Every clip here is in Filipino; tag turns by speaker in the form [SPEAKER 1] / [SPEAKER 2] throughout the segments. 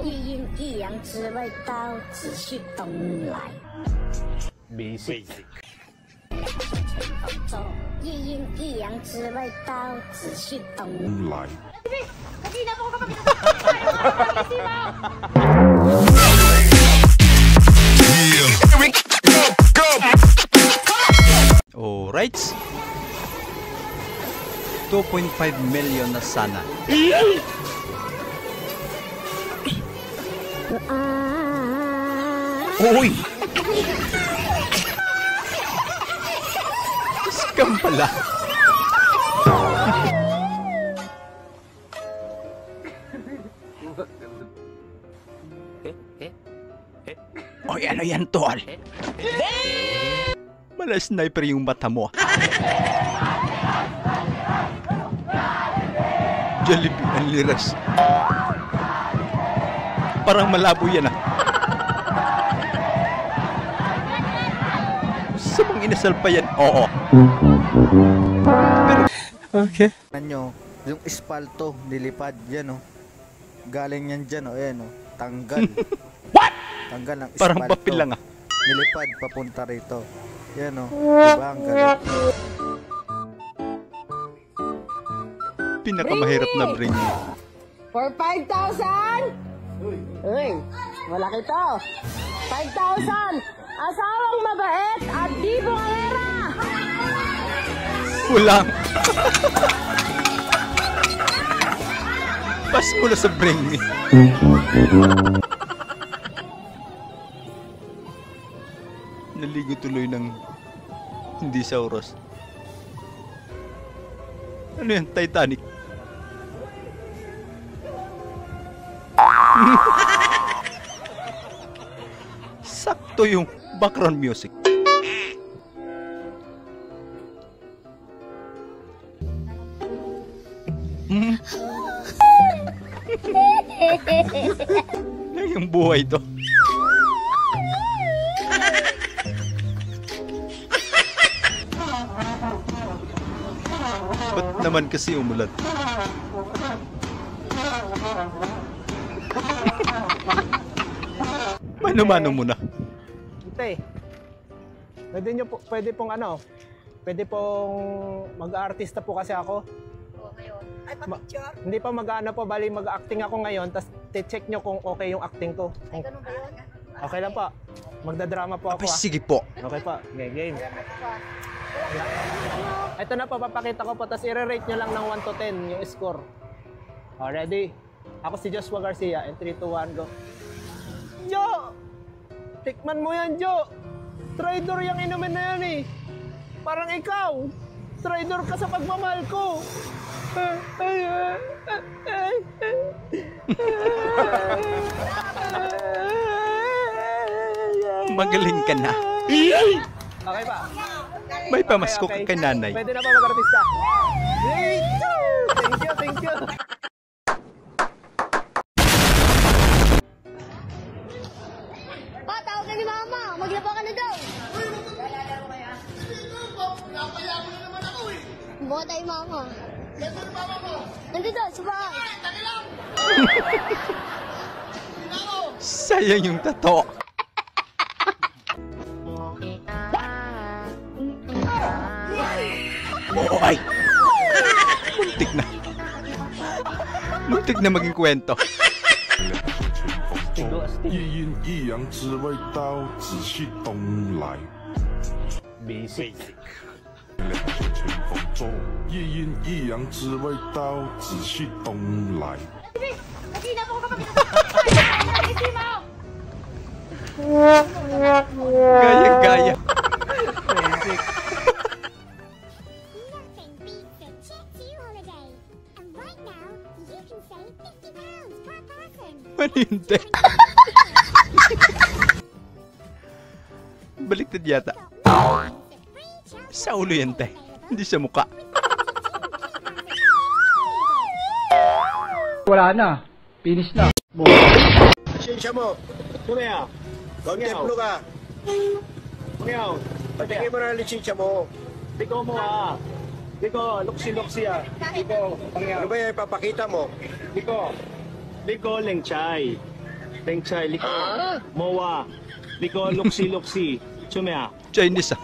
[SPEAKER 1] 一阴一阳之谓道，只需东来。
[SPEAKER 2] Basic。
[SPEAKER 1] 一阴一阳之谓道，只需东来。Kanina po kapag
[SPEAKER 3] Alright. 2.5 million na sana. Uy! Scam pala. Oy, ano yan, tol? Mala sniper yung mata mo. Jollibee ang liras. Parang malabo yan ah. Sabang inasal pa yan. Oo. Pero, okay.
[SPEAKER 4] Ano, yung espalto nilipad yan oh. Galing yan dyan oh, ayan oh. Tanggal.
[SPEAKER 3] What?
[SPEAKER 4] Tanggal ng espalto.
[SPEAKER 3] Parang papel lang ah.
[SPEAKER 4] Nilipad papunta rito. Yan oh. Diba ang galing?
[SPEAKER 3] Pinakamahirap na bring.
[SPEAKER 5] For 5,000? Uy, malaki to. 5,000. Asawang mabait at di bungangera.
[SPEAKER 3] Kulang. Pas mo na sa bring me. Naligo tuloy ng hindi sa oras. Ano yan? Titanic. Sakto yung background music. Yung buhay to. Ba't naman kasi umulan? Mano-mano muna.
[SPEAKER 2] Ante, pwede pong ano, pwede pong mag-artista po kasi ako.
[SPEAKER 5] Ay, pa-picture?
[SPEAKER 2] Hindi pa mag-ano po, bali mag-acting ako ngayon, tapos check nyo kung okay yung acting ko.
[SPEAKER 5] Ay, ganun ba yun?
[SPEAKER 2] Okay lang po. Magdadrama po ako.
[SPEAKER 3] Abay, sige po.
[SPEAKER 2] Okay po. Okay, game. Ito na po, papakita ko po, tapos i-rate nyo lang ng 1 to 10 yung score. Ready? Ako si Joshua Garcia, and 3, 2, 1, go. Jo! Tikman mo yan, Jo! Traidor yung inumin na yan eh! Parang ikaw! Traidor ka sa pagmamahal ko!
[SPEAKER 3] Magaling ka na.
[SPEAKER 2] Okay ba?
[SPEAKER 3] May pamasko ka kay nanay.
[SPEAKER 2] Pwede na pa mag-artista. Thank you, thank you.
[SPEAKER 1] Pa, tawag ka ni Mama. Maglaba ka na daw. Buka tayo, Mama. Nandito, sa bahay.
[SPEAKER 3] Sayang yung tato. Oh, ay! Muntik na. Muntik na maging kwento.
[SPEAKER 6] 一阴一阳之谓道，只需东来。
[SPEAKER 2] Basic.
[SPEAKER 6] 前方走，一阴一阳之谓道，只需东来。
[SPEAKER 1] Kanina po kapag
[SPEAKER 3] Gaya-gaya.
[SPEAKER 2] Basic.
[SPEAKER 1] Nothing beats a Jet2 holiday. And right now, you can save £50 per person.
[SPEAKER 3] Maninte. Baliktad yata. Sa ulo yan, te. Hindi sa muka.
[SPEAKER 7] Wala na. Finish na.
[SPEAKER 8] Lisensya mo.
[SPEAKER 2] Kumayaw.
[SPEAKER 8] Contemplo ka.
[SPEAKER 2] Kumayaw.
[SPEAKER 8] Patingin mo na ang lisensya mo.
[SPEAKER 2] Biko mo ah. Biko, luksi-luksi ah. Biko,
[SPEAKER 8] Ano ba yung ipapakita mo?
[SPEAKER 2] Biko. Biko, lengchay.
[SPEAKER 9] 땡차이 리코 모와 리코 룩시 춤이야.
[SPEAKER 3] Chinese ah.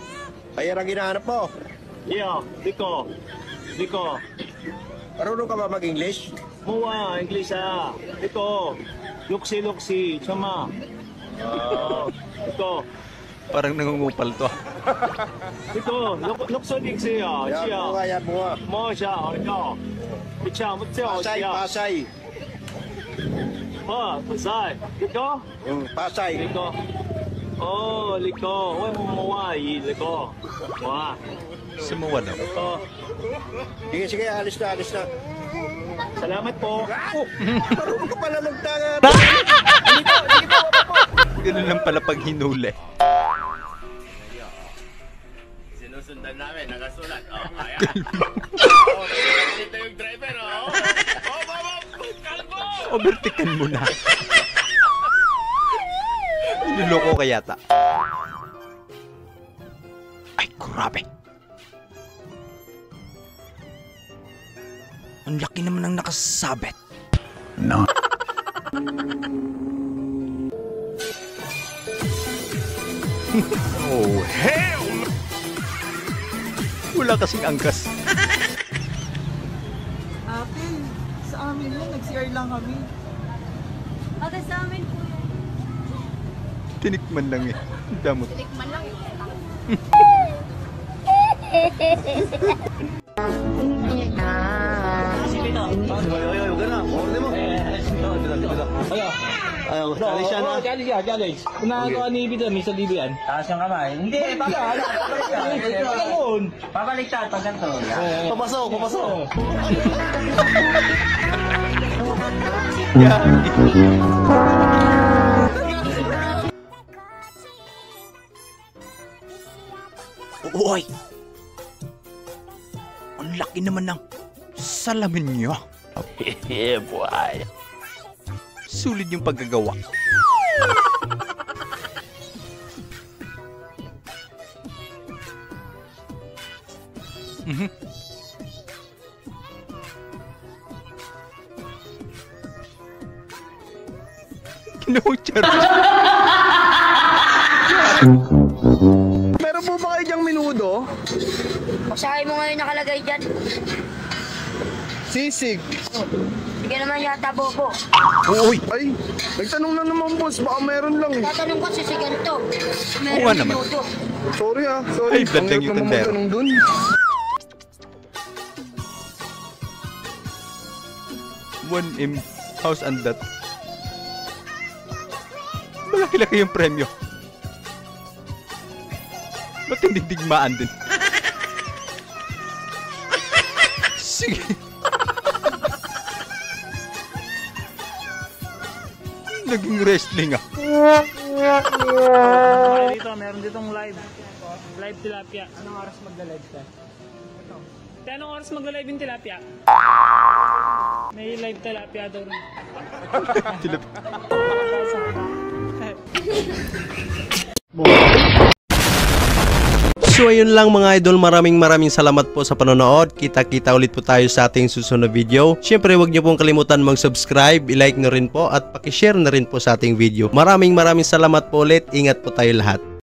[SPEAKER 8] Ayan ang hinahanap mo.
[SPEAKER 9] Yeah, 리코
[SPEAKER 8] Marunong ka ba mag-English?
[SPEAKER 9] 모와 잉글리시야. 리코 룩시 춤아. 리코
[SPEAKER 3] Parang nangungupal to ah.
[SPEAKER 9] 리코 룩소닉스야.
[SPEAKER 8] Yan mo nga.
[SPEAKER 9] 뭐샤 리코 미차 무쳐
[SPEAKER 8] Pasay,
[SPEAKER 9] 시야.
[SPEAKER 8] Pasay.
[SPEAKER 9] Pasay. 리코
[SPEAKER 8] Pasay.
[SPEAKER 9] 리코 리코 왜 모와 이 리코 와.
[SPEAKER 3] Sumuwa daw.
[SPEAKER 8] Sige, alis na.
[SPEAKER 9] Salamat po.
[SPEAKER 8] Marunong ka pala magtangan.
[SPEAKER 3] Ganun lang pala pag hinuli.
[SPEAKER 10] Sinusundan namin, nakasulat. Kaya. Dito yung driver, kalbo!
[SPEAKER 3] Overtikan mo na. Niloloko ka yata. Ay, grabe. Ang laki naman ng nakasabit. No. Oh, hell! Wala kasing angkas.
[SPEAKER 11] Ate, sa amin lang, nag-CR lang kami.
[SPEAKER 5] Ate, sa amin po yan.
[SPEAKER 3] Tinikman lang eh. Damot.
[SPEAKER 5] Tinikman lang yun.
[SPEAKER 2] Challenge siya na.
[SPEAKER 7] Challenge. Kunagawa ni Bito, may sa DB yan. Taas yung kamay. Hindi, babaliktad pag ganito.
[SPEAKER 2] Papasok.
[SPEAKER 3] Uy! Ang laki naman ng salamin niyo. Yeah, boy. Sulit yung paggagawa. Ginawang charge.
[SPEAKER 2] Meron po ba kayo diyang minudo?
[SPEAKER 5] Pasahin mo ngayon nakalagay dyan.
[SPEAKER 2] Sisig.
[SPEAKER 5] Sige naman yata, bobo.
[SPEAKER 3] Uy!
[SPEAKER 2] Ay, nagtanong na naman boss, baka meron lang.
[SPEAKER 5] Tatanong ko si Ganto.
[SPEAKER 3] Oo nga naman.
[SPEAKER 5] minuto.
[SPEAKER 2] Sorry sorry.
[SPEAKER 3] Ay, blood lang yung tendero.
[SPEAKER 2] Dun.
[SPEAKER 3] One M house and that. Malaki-laki yung premyo. Ba't hindi digmaan din? Sige. Naging wrestling ah.
[SPEAKER 7] Dito, meron ditong live tilapia. Anong oras magla-live ka? Anong oras magla-live yung tilapia? May live tilapia daw rin.
[SPEAKER 12] So ayun lang mga idol, maraming salamat po sa panonood. Kita-kita ulit po tayo sa ating susunod na video. Syempre huwag niyo pong kalimutan mag-subscribe, i-like nyo rin po at paki-share na rin po sa ating video. Maraming salamat po ulit. Ingat po tayo lahat.